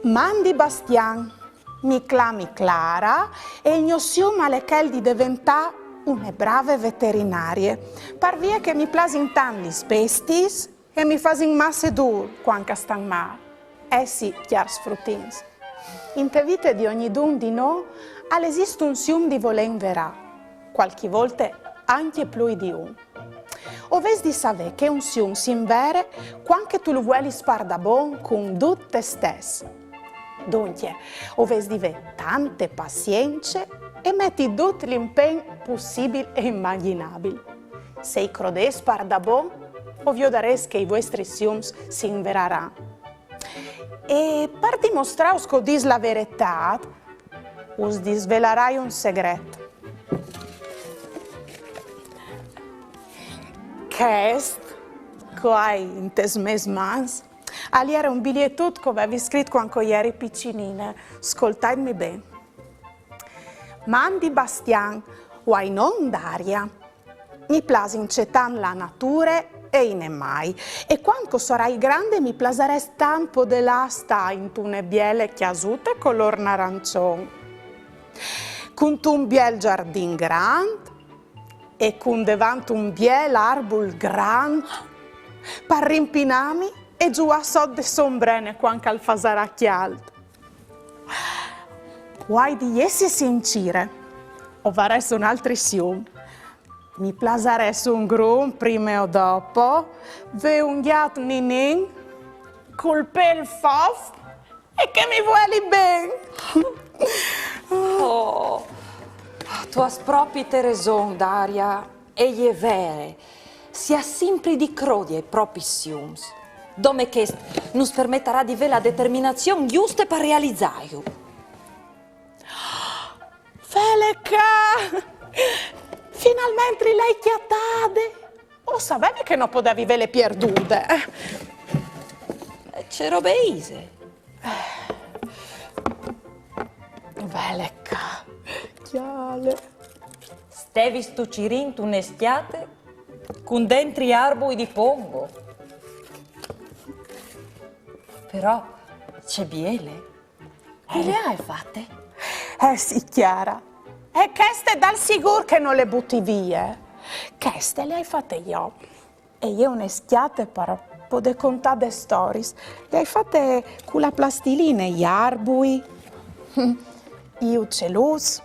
Mandi Bastian, mi clami Clara e il mio sium è quel di diventare una brave veterinarie. Par via che mi plasin tan gli bestis e mi fasin masse dur quando stan mal. Sì, chiar sfruttins. In te vite di ogni dun di no, esiste un sium di volen verà, qualche volta anche più di un. Oves di sapere che un sium si invere quando tu lo vuoi spar da bon con tutte te stesso. Dunque, oves di avere tante pazienze e metti tutto l'impegno possibile e immaginabile. Se i crodes par da bon, ovvio dares che i vostri siums si invereranno. E per dimostrare che dis la verità, us disvelerai un segreto. Quest, qua in tes mes mans, ali era un bigliettut che avevi scritto quando eri piccinina. Ascoltatemi bene. Mandi Bastian, uai non d'aria. Mi place incetan la natura e in mai. E quando sarai grande mi plaseres tanto della sta in tune biele chiasute color narancion. Con un biel giardin grand e con davanti un biel arbol grand. Per rimpinami e giù a sotto sombrene quando al fasarà chialdo. Guai di essi sincere, o vares un altri sium. Mi plasares un grum prima o dopo, ve un ghiat ninin, col pel fof e che mi vuoi ben. Oh, tu hai proprio ragione, Daria, e è vero, si ha sempre di crodi ai propri siums, dove che non permetterà di avere la determinazione giusta per realizzarlo. Feleca! Finalmente lei chiatade! O sapevi che non potevi avere le perdute? C'è robe Ise. Feleca! Chiale! Stevi stu cirinto un'eschiate con dentro arbui di pongo. Però c'è biele. E le hai fatte? Sì, Chiara. E queste dal sicuro che non le butti via. Queste le hai fatte io. E io un'eschiate per poter contare le stories. Le hai fatte con la plastilina, gli arbui, gli uccellus,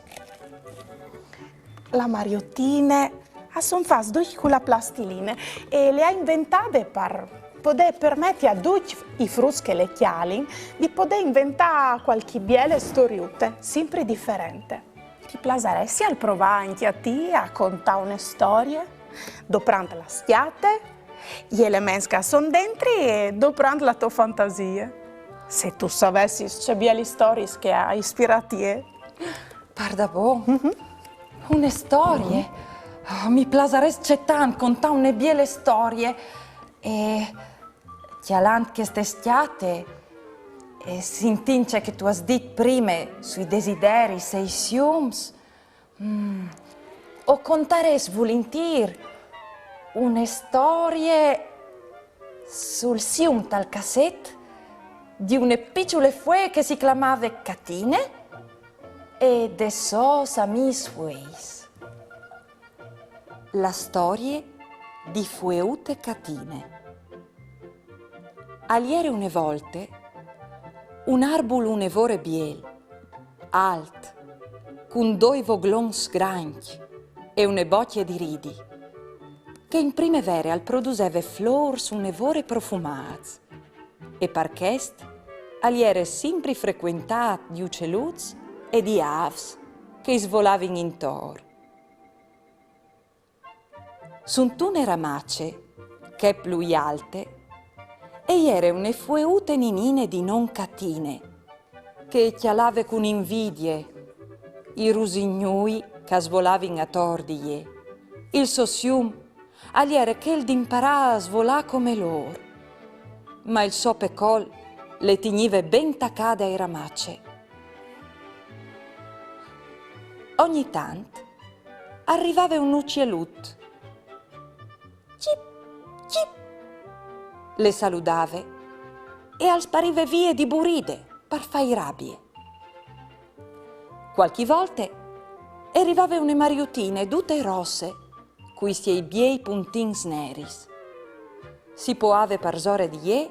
la mariottine, sono fatte con la plastilina e le ha inventate per poter permettere a tutti i frutti che le chiali di poter inventare qualche biele storiute, sempre differente. Ti piaceresti al provare anche a te a contare una storia, doprando la stiate, gli elementi che sono dentro e doprando la tua fantasia. Se tu sapessi che bieli storie che ha ispirato te. Guarda boh, una storia. Oh, mi piaceresti tanto contare una biele storie. E chialant che st'estate e s'intince che tu has dit prima sui desideri sei siums o contares volentieri una storia sul sium tal casset di une piccole fue che si chiamava Catine e de sos amis fueis. La storia di fueute Catine. Aliere une volte, un arbolo unevore biel, alt, con due voglons granchi e une bocchie di ridi, che in primavera al produceva flors unevore profumats, e per quest aliere sempre frequentat di ucceluz e di avs che svolavano intorno. Sunt une ramace, che più alte, e iere une fueute ninine di non catine, che chialave con invidie, i rusignui che svolavano attorno di je, il sossium, aliere che il d'imparà a svolà come loro, ma il so pecol le tignive ben taccate ai ramace. Ogni tanto arrivava un uccellut, cip, cip, le saludave e al sparive vie di buride per fai rabbie. Qualche volte arrivava une mariutine tutte rosse, cui i biei puntins neris. Si poave per zore di je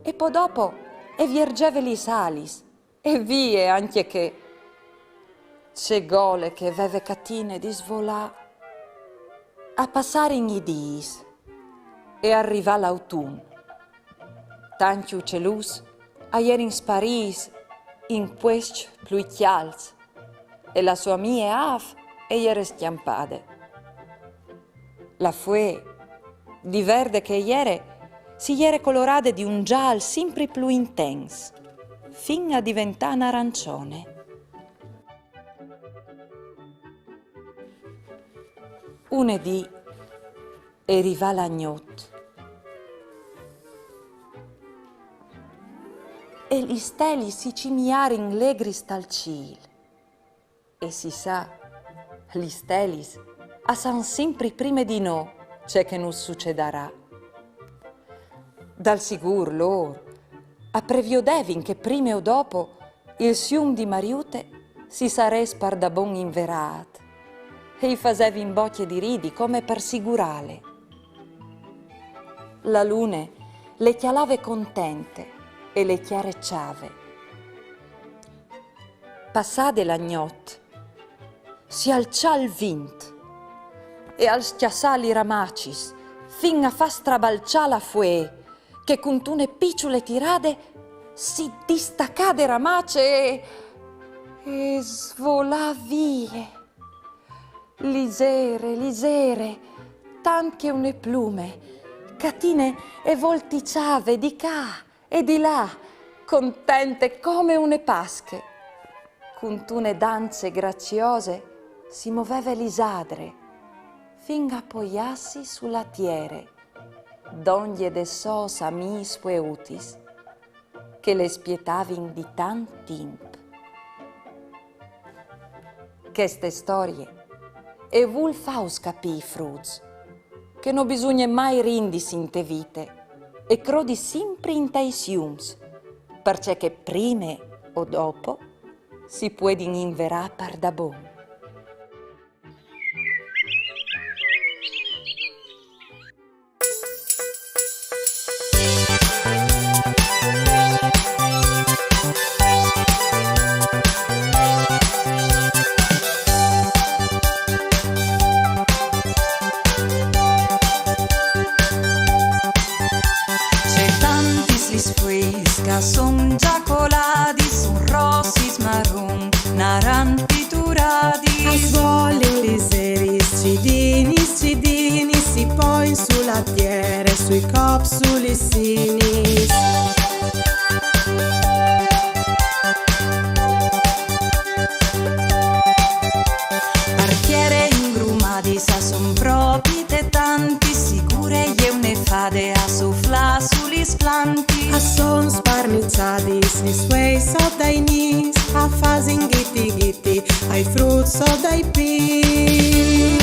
e poi dopo e viergeve li salis e vie anche che c'è gole che aveva catine di svolà a passare in i dis e arriva l'autunno. Tanti uccelus aier in sparis in quest pluichials e la sua mia av eiere schiampade. La fue di verde che iere si iere colorate di un giallo sempre più intens, fin a diventare un arancione. Unedì arriva l'agnot e gli steli si cimiarin legris dal ciel. E si sa, gli stelis a san sempre prima di no c'è che non succederà. Dal sicuro loro a previodevin che prima o dopo il sium di Mariute si sarà spardabon inverat e i fasevi in bocchie di ridi come per sigurale. La lune le chialave contente e le chiarecciave. Passade l'agnot, si alcià il vint e al schiassali ramacis fin a fa strabalcià la fue che con tune picciole tirade si distaccade ramace e svolà vie. Lisere, lisere, tanche une plume, catine e volticciave di qua e di là, contente come une pasche. Con tune danze graziose si muoveva lisadre, fin a poiassi sulla tiere, d'oglie de sos amis fueutis, che le spietavin di tant timp. Queste storie e vul faus capì fruts, che non bisogna mai rindisi in te vite e crodi sempre in te siums, perché che prima o dopo si puedin inverà per da bon. sui copsuli sinis. Parchiere ingrumadis a son propite tanti, sicure je une fade a sufla sulis planti. A son sparnizzadis lis ways of dai nis, a fasin gitti gitti ai fruits of dai peas.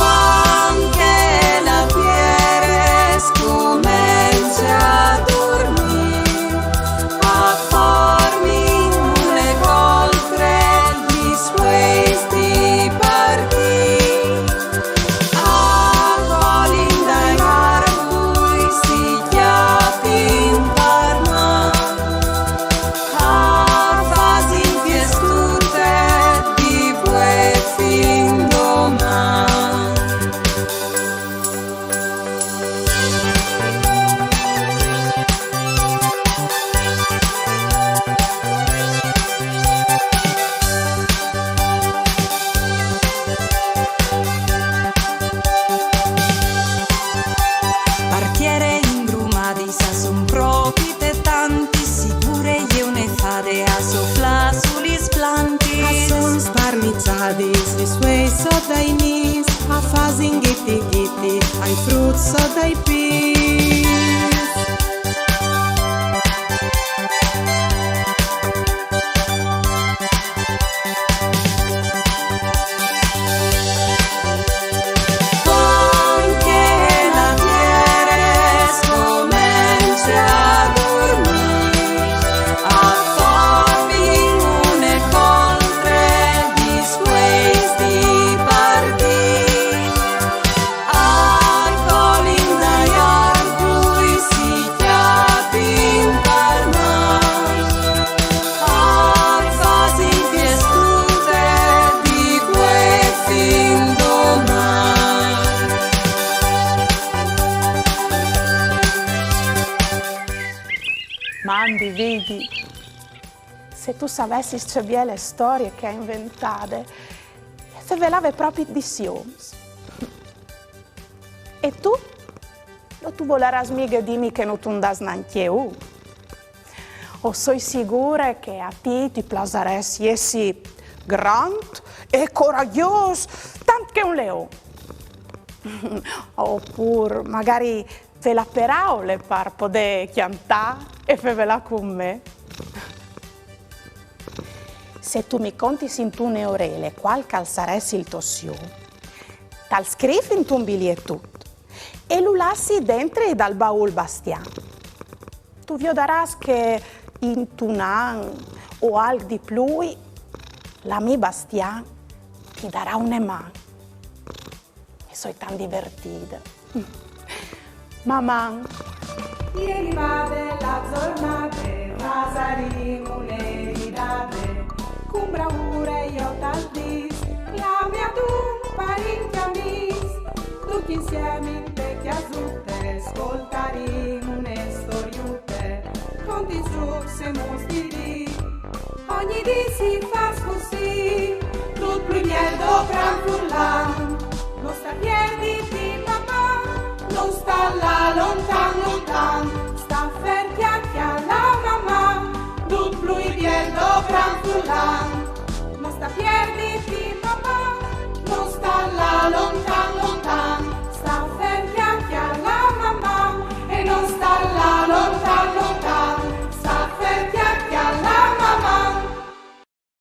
Anche la pieres comincia a dormir, a formi une coltre lis ways di partir. A colin dai arbui si chiapin parma, a fasin fiestute di bue fin doman. Parchiere ingrumadis a son propite tanti, sicure je une fade a sofla sulis plantis. A son sparnizzadis lis ways of dai nis, a fasin gitti gitti ai fruits of dai peas. Anche la pieres comincia a dormir, a formi une coltre lis ways di partir. A colin dai arbui si chiapin parma, a fasin fiestute di bue fin doman. Mandy, vedi, se tu sapessi che bielle storie che ha inventate, se ve l'ave proprio di sions. E tu? No, tu voleras mica dimmi che non tu andas neanche io. O soi sicura che a ti piaceresti essi grande e coraggioso, tanto che un leone. Oppure magari te la paraole per poter cantare e farvela con me. Se tu mi conti in tue orele qual calzaresti il tossio, tal scrivi in un biglietto e lo lasci dentro dal baul bastian. Tu vedrai che in un anno o algo di più la mia bastian ti darà una mano. E sono tan divertita. Mamma. Ieri va della giornata, Masarino le ridate, con bravura io t'aldis, la mia tu parenti amis, tutti insieme in vecchia zutte, ascoltaremo une storiute, con di giù se mostri, ogni dì si fa così, tutto primier do gran furlan, non sta piedi di papà, non sta là lontan lontan,